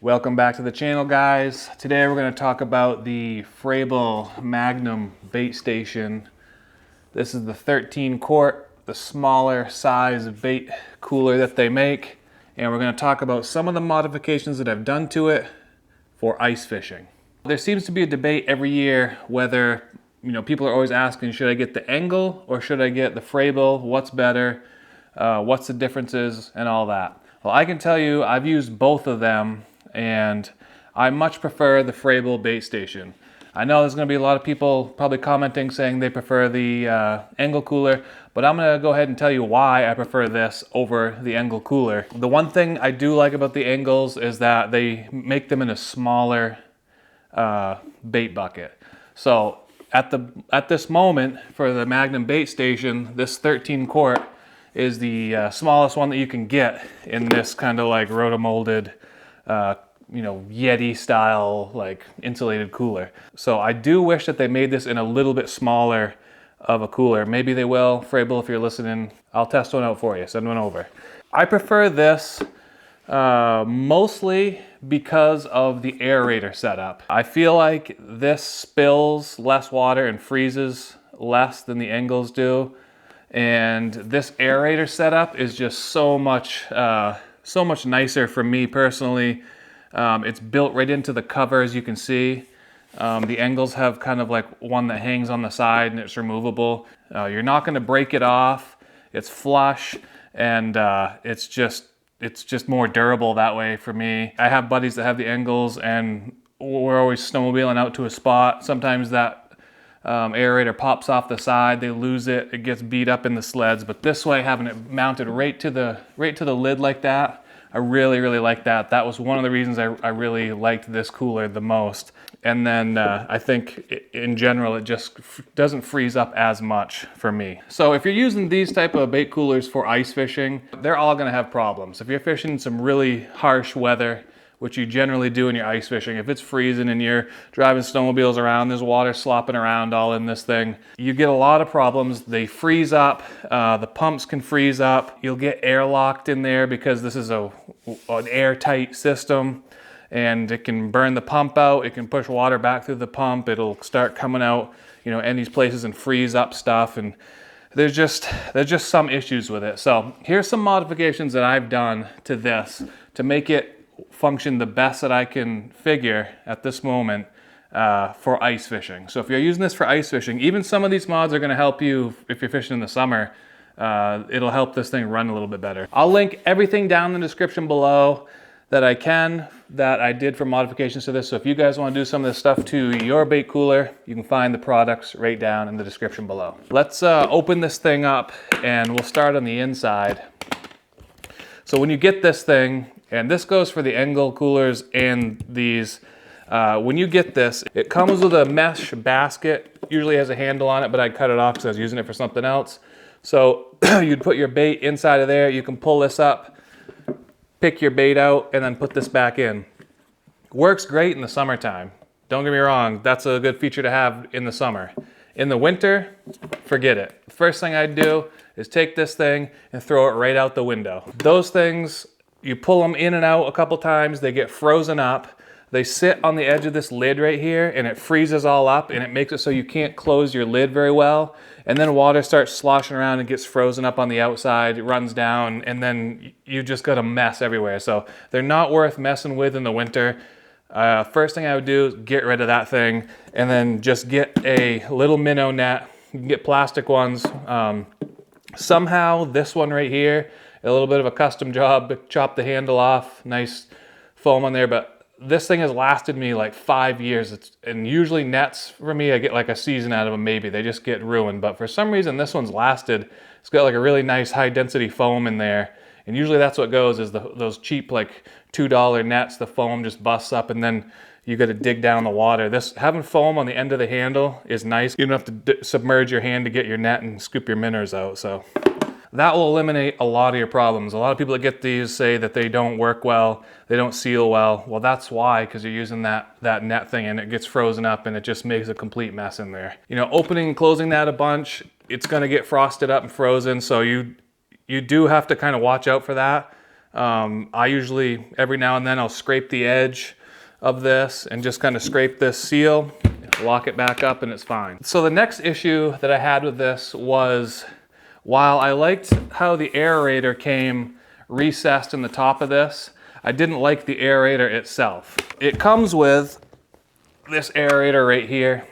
Welcome back to the channel, guys. Today we're going to talk about the Frabill Magnum bait station. This is the 13 quart, the smaller size bait cooler that they make. And we're going to talk about some of the modifications that I've done to it for ice fishing. There seems to be a debate every year whether, people are always asking, should I get the Engel or should I get the Frabill? What's better? What's the differences and all that? Well, I can tell you I've used both of them and I much prefer the Frabill bait station. I know there's going to be a lot of people probably commenting saying they prefer the Engel cooler, but I'm going to go ahead and tell you why I prefer this over the Engel cooler. The one thing I do like about the Engels is that they make them in a smaller bait bucket. So at this moment for the Magnum bait station, this 13 quart is the smallest one that you can get in this kind of like rotomolded Yeti style like insulated cooler. So I do wish that they made this in a little bit smaller of a cooler. Maybe they will. Frabill, if you're listening, I'll test one out for you. Send one over. I prefer this mostly because of the aerator setup. I feel like this spills less water and freezes less than the Engels do. And this aerator setup is just so much nicer for me personally. It's built right into the cover, as you can see. The Engels have kind of like one that hangs on the side and it's removable. You're not going to break it off. It's flush and it's just more durable that way for me. I have buddies that have the Engels and we're always snowmobiling out to a spot. Sometimes that aerator pops off the side, they lose it, it gets beat up in the sleds. But this way, having it mounted right to the lid like that, I really like that. That was one of the reasons I really liked this cooler the most. And then I think in general, it just doesn't freeze up as much for me. So if you're using these type of bait coolers for ice fishing, they're all gonna have problems. If you're fishing some really harsh weather, which you generally do in your ice fishing, if it's freezing and you're driving snowmobiles around, there's water slopping around all in this thing, you get a lot of problems. They freeze up, the pumps can freeze up, you'll get airlocked in there because this is an airtight system and it can burn the pump out, it can push water back through the pump, it'll start coming out, in these places and freeze up stuff, and there's just some issues with it. So here's some modifications that I've done to this to make it function the best that I can figure at this moment for ice fishing. So if you're using this for ice fishing, even some of these mods are going to help you if you're fishing in the summer. It'll help this thing run a little bit better. I'll link everything down in the description below that I did for modifications to this. So if you guys want to do some of this stuff to your bait cooler, you can find the products right down in the description below. Let's open this thing up and we'll start on the inside. So when you get this thing, and this goes for the Engel coolers and these, when you get this, it comes with a mesh basket, usually has a handle on it, but I cut it off because I was using it for something else. So you'd put your bait inside of there, you can pull this up, pick your bait out, and then put this back in. Works great in the summertime. Don't get me wrong, that's a good feature to have in the summer. In the winter, forget it. First thing I'd do is take this thing and throw it right out the window. Those things, you pull them in and out a couple times, they get frozen up. They sit on the edge of this lid right here and it freezes all up and it makes it so you can't close your lid very well. And then water starts sloshing around and gets frozen up on the outside, it runs down, and then you just got a mess everywhere. So they're not worth messing with in the winter. First thing I would do is get rid of that thing and then just get a little minnow net. You can get plastic ones. Somehow this one right here, a little bit of a custom job, chop the handle off, nice foam on there, but this thing has lasted me like 5 years. And usually nets for me, I get like a season out of them maybe, they just get ruined. But for some reason this one's lasted. It's got like a really nice high density foam in there. And usually that's what goes is those cheap like $2 nets, the foam just busts up and then you got to dig down the water. Having foam on the end of the handle is nice. You don't have to submerge your hand to get your net and scoop your minnows out. So that will eliminate a lot of your problems. A lot of people that get these say that they don't work well, they don't seal well. Well, that's why, because you're using that net thing and it gets frozen up and it just makes a complete mess in there. Opening and closing that a bunch, it's gonna get frosted up and frozen, so you do have to kind of watch out for that. I usually, every now and then, I'll scrape the edge of this and just kind of scrape this seal, lock it back up, and it's fine. So the next issue that I had with this was, while I liked how the aerator came recessed in the top of this, I didn't like the aerator itself. It comes with this aerator right here,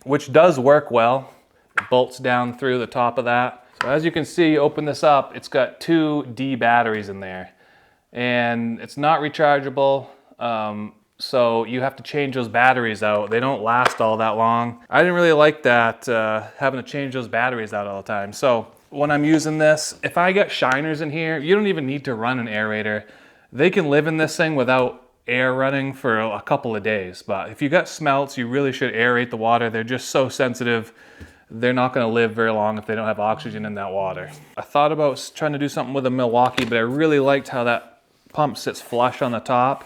which does work well. It bolts down through the top of that. So as you can see, open this up, it's got 2 D batteries in there, and it's not rechargeable. So you have to change those batteries out. They don't last all that long. I didn't really like that, having to change those batteries out all the time. So when I'm using this, if I got shiners in here, you don't even need to run an aerator. They can live in this thing without air running for a couple of days. But if you got smelts, you really should aerate the water. They're just so sensitive. They're not gonna live very long if they don't have oxygen in that water. I thought about trying to do something with a Milwaukee, but I really liked how that pump sits flush on the top.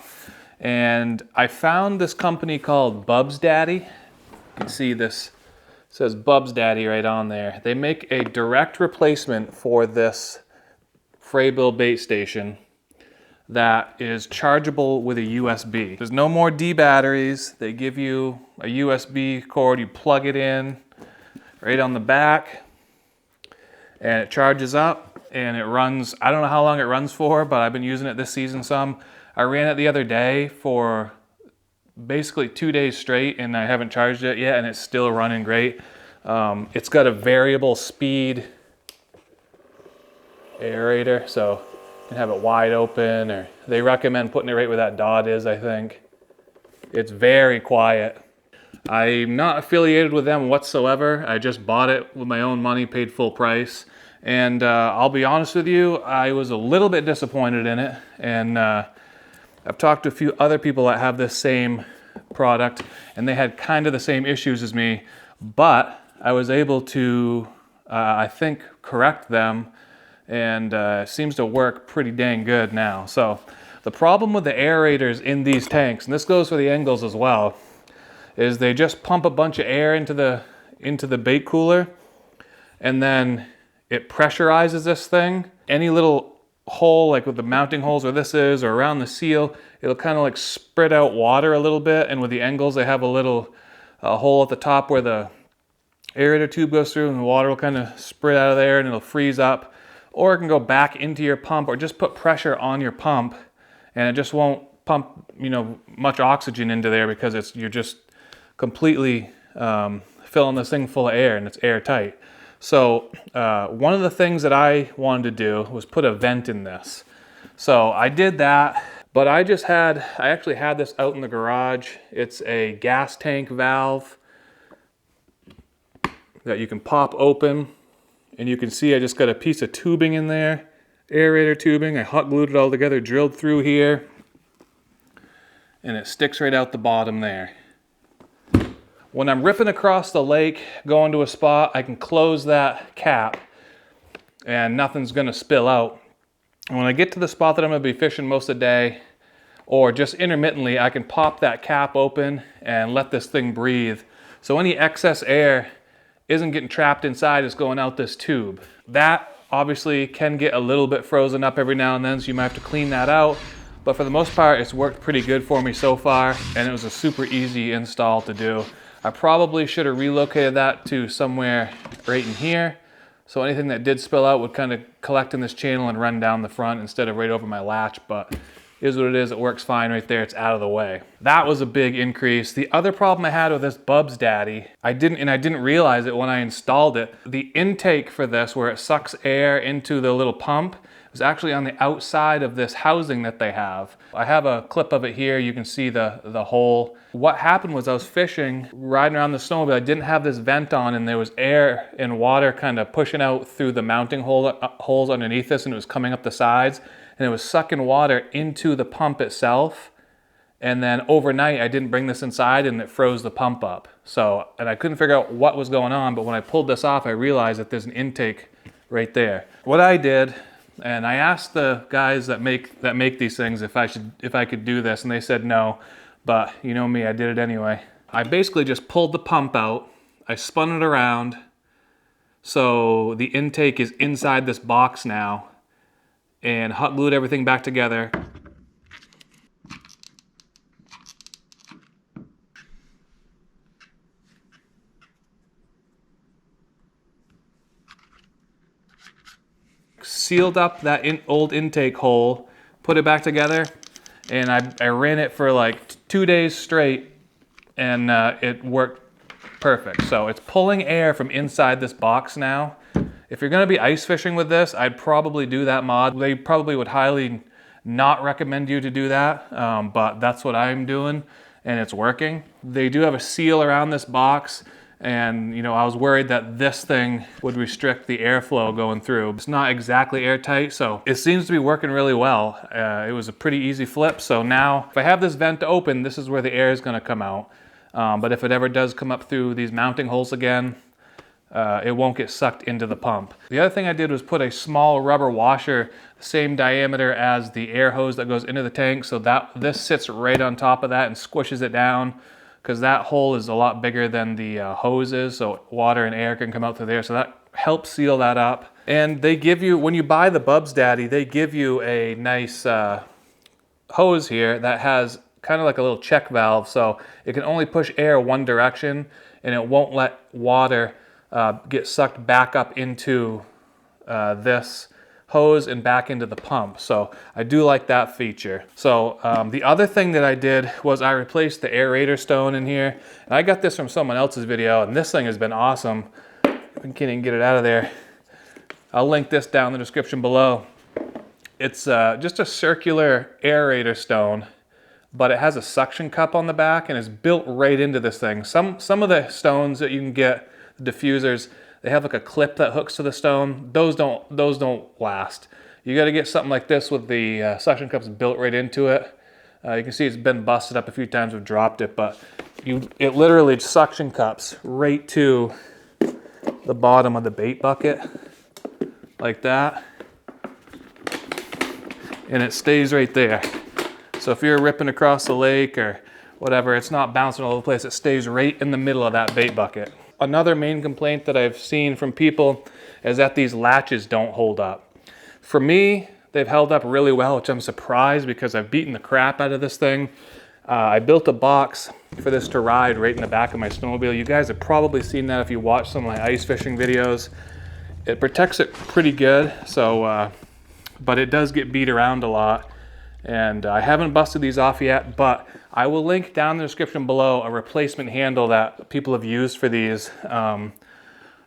And I found this company called Bubs Daddy. You can see this says Bubs Daddy right on there. They make a direct replacement for this Frabill bait station that is chargeable with a USB. There's no more D batteries. They give you a USB cord, you plug it in right on the back, and it charges up and it runs. I don't know how long it runs for, but I've been using it this season some. I ran it the other day for basically 2 days straight, and I haven't charged it yet, and it's still running great. It's got a variable speed aerator, so you can have it wide open, or they recommend putting it right where that dot is, I think. It's very quiet. I'm not affiliated with them whatsoever. I just bought it with my own money, paid full price. And I'll be honest with you, I was a little bit disappointed in it. And I've talked to a few other people that have this same product, and they had kind of the same issues as me, but I was able to, I think, correct them, and it seems to work pretty dang good now. So the problem with the aerators in these tanks, and this goes for the Engels as well, is they just pump a bunch of air into the bait cooler, and then it pressurizes this thing. Any little hole, like with the mounting holes where this is, or around the seal, it'll kind of like spread out water a little bit. And with the Engels, they have a little hole at the top where the aerator tube goes through, and the water will kind of spread out of there and it'll freeze up. Or it can go back into your pump, or just put pressure on your pump, and it just won't pump, you know, much oxygen into there, because you're just completely filling this thing full of air, and it's airtight. So one of the things that I wanted to do was put a vent in this. So I did that, but I actually had this out in the garage. It's a gas tank valve that you can pop open, and you can see I just got a piece of tubing in there, aerator tubing. I hot glued it all together, drilled through here, and it sticks right out the bottom there. When I'm ripping across the lake, going to a spot, I can close that cap and nothing's gonna spill out. And when I get to the spot that I'm gonna be fishing most of the day, or just intermittently, I can pop that cap open and let this thing breathe. So any excess air isn't getting trapped inside, it's going out this tube. That obviously can get a little bit frozen up every now and then, so you might have to clean that out. But for the most part, it's worked pretty good for me so far, and it was a super easy install to do. I probably should have relocated that to somewhere right in here, so anything that did spill out would kind of collect in this channel and run down the front instead of right over my latch, but it is what it is. It works fine right there. It's out of the way. That was a big increase. The other problem I had with this Bubs Daddy, I didn't realize it when I installed it. The intake for this, where it sucks air into the little pump, was actually on the outside of this housing that they have. I have a clip of it here. You can see the hole. What happened was I was fishing, riding around the snowmobile. I didn't have this vent on, and there was air and water kind of pushing out through the mounting holes underneath this, and it was coming up the sides, and it was sucking water into the pump itself. And then overnight, I didn't bring this inside, and it froze the pump up. So, and I couldn't figure out what was going on, but when I pulled this off, I realized that there's an intake right there. What I did, and I asked the guys that make these things if I could do this, and they said no, but you know me, I did it anyway. I basically just pulled the pump out, I spun it around, so the intake is inside this box now, and hot glued everything back together. Sealed up that old intake hole, put it back together, and I ran it for like 2 days straight, and it worked perfect. So it's pulling air from inside this box now. If you're gonna be ice fishing with this, I'd probably do that mod. They probably would highly not recommend you to do that, but that's what I'm doing, and it's working. They do have a seal around this box, and you know, I was worried that this thing would restrict the airflow going through. It's not exactly airtight, so it seems to be working really well. It was a pretty easy flip, so now if I have this vent open, this is where the air is gonna come out. But if it ever does come up through these mounting holes again, it won't get sucked into the pump. The other thing I did was put a small rubber washer, same diameter as the air hose that goes into the tank, so that this sits right on top of that and squishes it down, because that hole is a lot bigger than the hose is, so water and air can come out through there, so that helps seal that up. And they give you, when you buy the Bubs Daddy, they give you a nice hose here that has kind of like a little check valve, so it can only push air one direction, and it won't let water get sucked back up into this hose and back into the pump. So I do like that feature. So the other thing that I did was I replaced the aerator stone in here. And I got this from someone else's video, and this thing has been awesome. I can't even get it out of there. I'll link this down in the description below. It's just a circular aerator stone, but it has a suction cup on the back and it's built right into this thing. Some of the stones that you can get, diffusers, they have like a clip that hooks to the stone. Those don't last. You got to get something like this with the suction cups built right into it. You can see it's been busted up a few times. We've dropped it, but it literally suction cups right to the bottom of the bait bucket, like that, and it stays right there. So if you're ripping across the lake or whatever, it's not bouncing all over the place. It stays right in the middle of that bait bucket. Another main complaint that I've seen from people is that these latches don't hold up. For me, they've held up really well, which I'm surprised because I've beaten the crap out of this thing. I built a box for this to ride right in the back of my snowmobile. You guys have probably seen that if you watch some of my ice fishing videos. It protects it pretty good, so but it does get beat around a lot. And I haven't busted these off yet, but I will link down in the description below a replacement handle that people have used for these that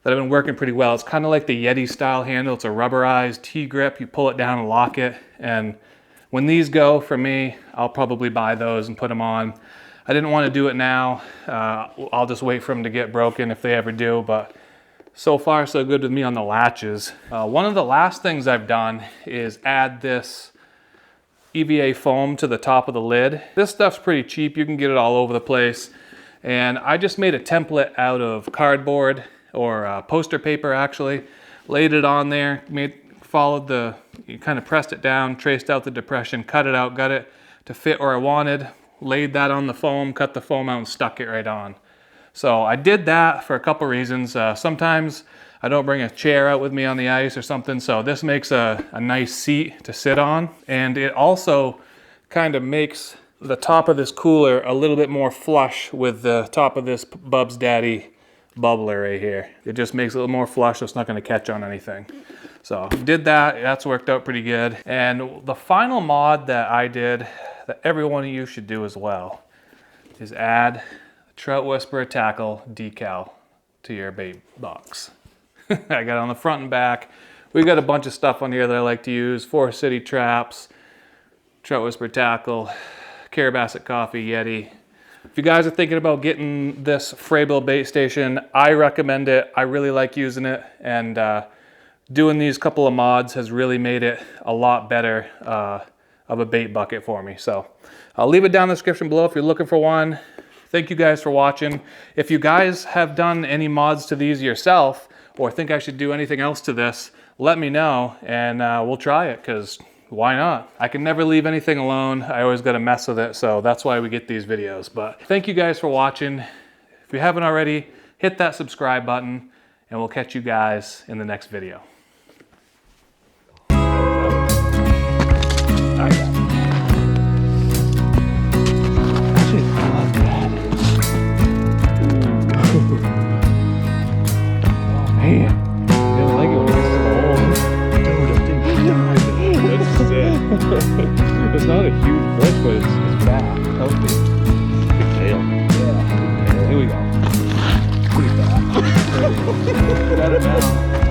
have been working pretty well. It's kind of like the Yeti style handle. It's a rubberized T-grip. You pull it down and lock it. And when these go, for me, I'll probably buy those and put them on. I didn't want to do it now. I'll just wait for them to get broken if they ever do, but so far so good with me on the latches. One of the last things I've done is add this EVA foam to the top of the lid. This stuff's pretty cheap. You can get it all over the place. And I just made a template out of cardboard or poster paper actually. Laid it on there, you kind of pressed it down, traced out the depression, cut it out, got it to fit where I wanted, laid that on the foam, cut the foam out and stuck it right on. So I did that for a couple reasons. Sometimes I don't bring a chair out with me on the ice or something, so this makes a nice seat to sit on. And it also kind of makes the top of this cooler a little bit more flush with the top of this Bubs Daddy bubbler right here. It just makes it a little more flush, so it's not going to catch on anything. So did that, that's worked out pretty good. And the final mod that I did, that every one of you should do as well, is add the Trout Whisperer tackle decal to your bait box. I got it on the front and back. We got a bunch of stuff on here that I like to use. Forest City traps, Trout Whisperer tackle, Carabasset coffee, Yeti. If you guys are thinking about getting this Frabill bait station, I recommend it. I really like using it, and doing these couple of mods has really made it a lot better of a bait bucket for me. So I'll leave it down in the description below if you're looking for one. Thank you guys for watching. If you guys have done any mods to these yourself, or think I should do anything else to this, let me know and we'll try it, because why not? I can never leave anything alone. I always got to mess with it, so that's why we get these videos. But thank you guys for watching. If you haven't already, hit that subscribe button, and we'll catch you guys in the next video. Man, I don't like it when it gets so old. Dude, that thing died. That's sick. It's not a huge fish, but it's fat, healthy. Big tail. Yeah, here we go. Pretty fat. Got it now.